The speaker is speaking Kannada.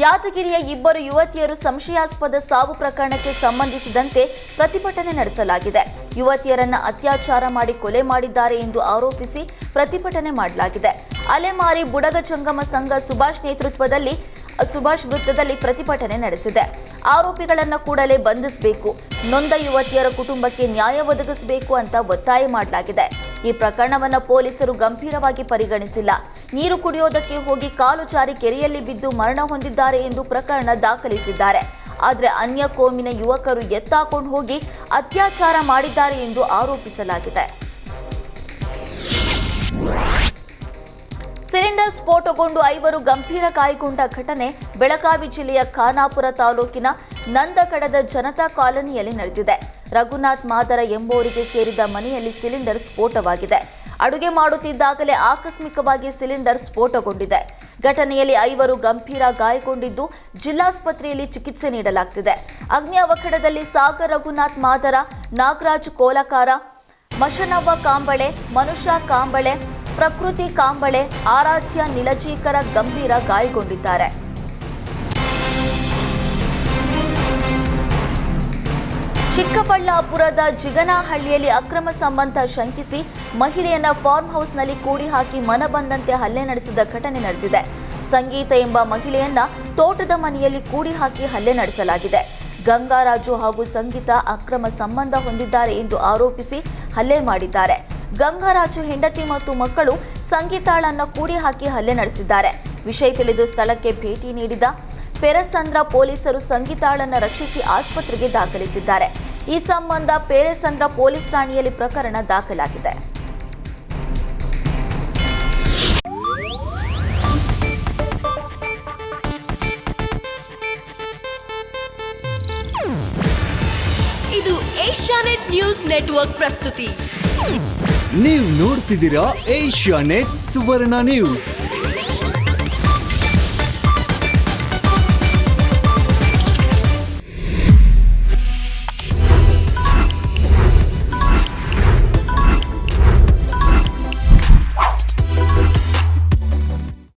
ಯಾದಗಿರಿಯ ಇಬ್ಬರು ಯುವತಿಯರು ಸಂಶಯಾಸ್ಪದ ಸಾವು ಪ್ರಕರಣಕ್ಕೆ ಸಂಬಂಧಿಸಿದಂತೆ ಪ್ರತಿಭಟನೆ ನಡೆಸಲಾಗಿದೆ. ಯುವತಿಯರನ್ನ ಅತ್ಯಾಚಾರ ಮಾಡಿ ಕೊಲೆ ಮಾಡಿದ್ದಾರೆ ಎಂದು ಆರೋಪಿಸಿ ಪ್ರತಿಭಟನೆ ಮಾಡಲಾಗಿದೆ. ಅಲೆಮಾರಿ ಬುಡಗ ಜಂಗಮ ಸಂಘ ಸುಭಾಷ್ ವೃತ್ತದಲ್ಲಿ ಪ್ರತಿಭಟನೆ ನಡೆಸಿದೆ. ಆರೋಪಿಗಳನ್ನ ಕೂಡಲೇ ಬಂಧಿಸಬೇಕು, ನೊಂದ ಯುವತಿಯರ ಕುಟುಂಬಕ್ಕೆ ನ್ಯಾಯ ಒದಗಿಸಬೇಕು ಅಂತ ಒತ್ತಾಯ ಮಾಡಲಾಗಿದೆ. ಈ ಪ್ರಕರಣವನ್ನು ಪೊಲೀಸರು ಗಂಭೀರವಾಗಿ ಪರಿಗಣಿಸಿಲ್ಲ. ನೀರು ಕುಡಿಯೋದಕ್ಕೆ ಹೋಗಿ ಕಾಲು ಜಾರಿ ಕೆರೆಯಲ್ಲಿ ಬಿದ್ದು ಮರಣ ಹೊಂದಿದ್ದಾರೆ ಎಂದು ಪ್ರಕರಣ ದಾಖಲಿಸಿದ್ದಾರೆ. ಆದರೆ ಅನ್ಯ ಕೋಮಿನ ಯುವಕರು ಎತ್ತಾಕೊಂಡು ಹೋಗಿ ಅತ್ಯಾಚಾರ ಮಾಡಿದ್ದಾರೆ ಎಂದು ಆರೋಪಿಸಲಾಗಿದೆ. ಸಿಲಿಂಡರ್ ಸ್ಫೋಟಗೊಂಡು 5 ಗಂಭೀರ ಗಾಯಗೊಂಡ ಘಟನೆ ಬೆಳಗಾವಿ ಜಿಲ್ಲೆಯ ಖಾನಾಪುರ ತಾಲೂಕಿನ ನಂದಕಡದ ಜನತಾ ಕಾಲೋನಿಯಲ್ಲಿ ನಡೆದಿದೆ. ರಘುನಾಥ್ ಮಾದರ ಎಂಬುವರಿಗೆ ಸೇರಿದ ಮನೆಯಲ್ಲಿ ಸಿಲಿಂಡರ್ ಸ್ಫೋಟವಾಗಿದೆ. ಅಡುಗೆ ಮಾಡುತ್ತಿದ್ದಾಗಲೇ ಆಕಸ್ಮಿಕವಾಗಿ ಸಿಲಿಂಡರ್ ಸ್ಫೋಟಗೊಂಡಿದೆ. ಘಟನೆಯಲ್ಲಿ 5 ಗಂಭೀರ ಗಾಯಗೊಂಡಿದ್ದು ಜಿಲ್ಲಾಸ್ಪತ್ರೆಯಲ್ಲಿ ಚಿಕಿತ್ಸೆ ನೀಡಲಾಗುತ್ತಿದೆ. ಅಗ್ನಿ ಅವಘಡದಲ್ಲಿ ಸಾಗರ್ ರಘುನಾಥ್ ಮಾದರ, ನಾಗರಾಜ್ ಕೋಲಕಾರ, ಮಶನವ್ವ ಕಾಂಬಳೆ, ಮನುಷ್ಯ ಕಾಂಬಳೆ, ಪ್ರಕೃತಿ ಕಾಂಬಳೆ, ಆರಾಧ್ಯ ನಿಲಜೀಕರ ಗಂಭೀರ ಗಾಯಗೊಂಡಿದ್ದಾರೆ. ಚಿಕ್ಕಬಳ್ಳಾಪುರದ ಜಿಗನಹಳ್ಳಿಯಲ್ಲಿ ಅಕ್ರಮ ಸಂಬಂಧ ಶಂಕಿಸಿ ಮಹಿಳೆಯನ್ನ ಫಾರ್ಮ್ ಹೌಸ್ನಲ್ಲಿ ಕೂಡಿ ಹಾಕಿ ಮನಬಂದಂತೆ ಹಲ್ಲೆ ನಡೆಸಿದ ಘಟನೆ ನಡೆದಿದೆ. ಸಂಗೀತ ಎಂಬ ಮಹಿಳೆಯನ್ನ ತೋಟದ ಮನೆಯಲ್ಲಿ ಕೂಡಿ ಹಾಕಿ ಹಲ್ಲೆ ನಡೆಸಲಾಗಿದೆ. ಗಂಗಾರಾಜು ಹಾಗೂ ಸಂಗೀತ ಅಕ್ರಮ ಸಂಬಂಧ ಹೊಂದಿದ್ದಾರೆ ಎಂದು ಆರೋಪಿಸಿ ಹಲ್ಲೆ ಮಾಡಿದ್ದಾರೆ. ಗಂಗಾರಾಜು ಹೆಂಡತಿ ಮತ್ತು ಮಕ್ಕಳು ಸಂಗೀತಾಳನ್ನ ಕೂಡಿ ಹಾಕಿ ಹಲ್ಲೆ ನಡೆಸಿದ್ದಾರೆ. ವಿಷಯ ತಿಳಿದು ಸ್ಥಳಕ್ಕೆ ಭೇಟಿ ನೀಡಿದ ಪೆರಸಂದ್ರ ಪೊಲೀಸರು ಸಂಗೀತಾಳನ್ನ ರಕ್ಷಿಸಿ ಆಸ್ಪತ್ರೆಗೆ ದಾಖಲಿಸಿದ್ದಾರೆ. ಈ ಸಂಬಂಧ ಪೆರಸಂದ್ರ ಪೊಲೀಸ್ ಠಾಣೆಯಲ್ಲಿ ಪ್ರಕರಣ ದಾಖಲಾಗಿದೆ. ಇದು ಏಷ್ಯಾನೆಟ್ ನ್ಯೂಸ್ ನೆಟ್ವರ್ಕ್ ಪ್ರಸ್ತುತಿ. ನೀವು ನೋಡ್ತಿದ್ದೀರಾ ಏಷ್ಯಾನೆಟ್ ಸುವರ್ಣ ನ್ಯೂಸ್.